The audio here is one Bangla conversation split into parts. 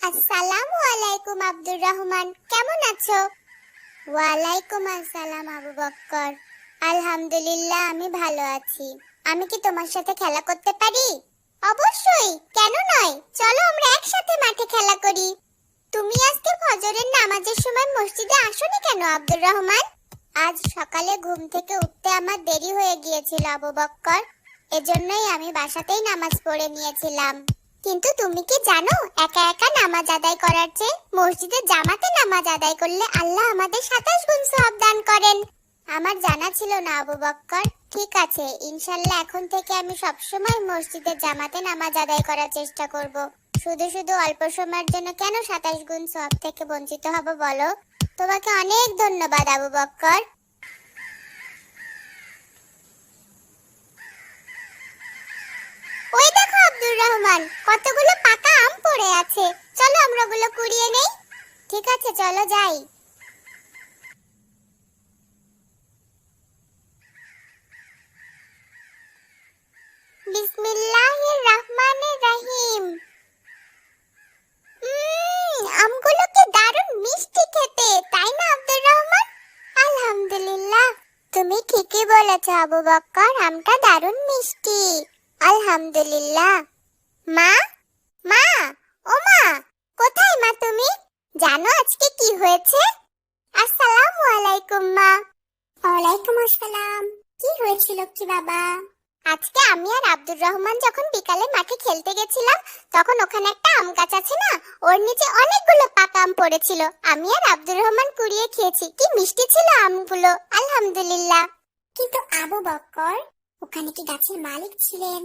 আসসালামু আলাইকুম আব্দুর রহমান, কেমন আছো? ওয়ালাইকুম আসসালাম আবু বক্কর। আলহামদুলিল্লাহ, আমি ভালো আছি। আমি কি তোমার সাথে খেলা করতে পারি? অবশ্যই, কেন নয়, চলো আমরা একসাথে মাঠে খেলা করি। তুমি আজকে ফজরের নামাজের সময় মসজিদে আসোনি কেন আব্দুর রহমান? আজ সকালে ঘুম থেকে উঠতে আমার দেরি হয়ে গিয়েছিল আবু বক্কর, এজন্যই আমি বাসাতেই নামাজ পড়ে নিয়েছিলাম। কিন্তু তুমি কি জানো, একা একা নামাজ আদায় করার চেয়ে মসজিদে জামাতে নামাজ আদায় করলে আল্লাহ আমাদের 27 গুণ সওয়াব দান করেন। আমার জানা ছিল না আবু বক্কর। ঠিক আছে, ইনশাআল্লাহ এখন থেকে আমি সবসময় মসজিদে জামাতে নামাজ আদায় করার চেষ্টা করব। শুধু শুধু অল্প সময়ের জন্য কেন 27 গুণ সওয়াব থেকে বঞ্চিত হব বলো? তোমাকে অনেক ধন্যবাদ আবু বক্কর। ওই দেখো আব্দুর রহমান, কতগুলো পাকা আম পড়ে আছে, চলো আমরা ওগুলো কুড়িয়ে নেই। ঠিক আছে, চলো যাই। বিসমিল্লাহির রহমানির রহিম। আমগুলো কি দারুণ মিষ্টি খেতে, তাই না আব্দুর রহমান? আলহামদুলিল্লাহ, তুমি ঠিকই বলেছ আবু বক্কর, আমটা দারুণ মিষ্টি। আলহামদুলিল্লাহ। মা, মা, ও মা, কোথায় মা তুমি? জানো আজকে কি হয়েছে? আসসালামু আলাইকুম মা। ওয়ালাইকুম আসসালাম। কি হয়েছিল কি বাবা? আজকে আমি আর আব্দুর রহমান যখন বিকালে মাঠে খেলতে গেছিলাম, তখন ওখানে একটা আম গাছ আছে না, ওর নিচে অনেকগুলো পাকা আম পড়েছিল। আমি আর আব্দুর রহমান কুড়িয়ে খেয়েছি, কি মিষ্টি ছিল আমগুলো, আলহামদুলিল্লাহ। কিন্তু আবু বক্কর, ওখানে কি গাছের মালিক ছিলেন?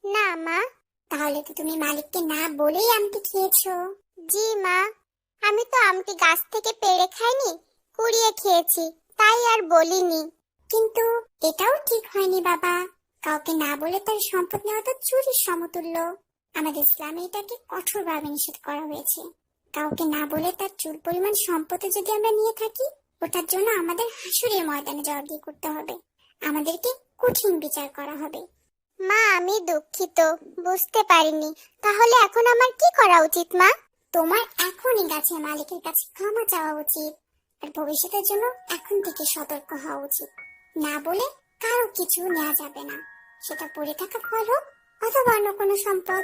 না মা। তাহলে তো তুমি মালিককে না বলেই আমটি খেয়েছো। জি মা, আমি তো আমটি গাছ থেকে পেড়ে খাইনি, কুড়িয়ে খেয়েছি, তাই আর বলিনি। কিন্তু এটাও ঠিক হয়নি বাবা, কাউকে না বলে তার সম্পদ নেওয়া তো চুরির সমতুল্য। আমাদের ইসলামে এটাকে কঠোরভাবে নিষেধ করা হয়েছে। কাউকে না বলে তার চুল পরিমাণ সম্পত্তি যদি আমরা নিয়ে থাকি, ওটার জন্য আমাদের হাসুরের ময়দানে জবাবদিহি করতে হবে। আমাদেরকে কঠিন বিচার করা হবে। মা, আমি দুঃখিত, বুঝতে পারিনি। তাহলে এখন আমার কি করা উচিত মা? তোমার এখনই গাছের মালিকের কাছে ক্ষমা চাওয়া উচিত, আর ভবিষ্যতের জন্য এখন থেকে সতর্ক হওয়া উচিত। না বলে কারো কিছু নেওয়া যাবে না, সেটা পড়ে থাকা ফল হোক অথবা অন্য কোনো সম্পদ।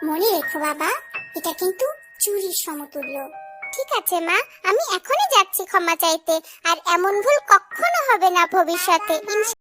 মনে রেখো বাবা, এটা কিন্তু চুরির সমতুল্য। ঠিক আছে মা, আমি এখনই যাচ্ছি ক্ষমা চাইতে, আর এমন ভুল কখনো হবে না ভবিষ্যতে।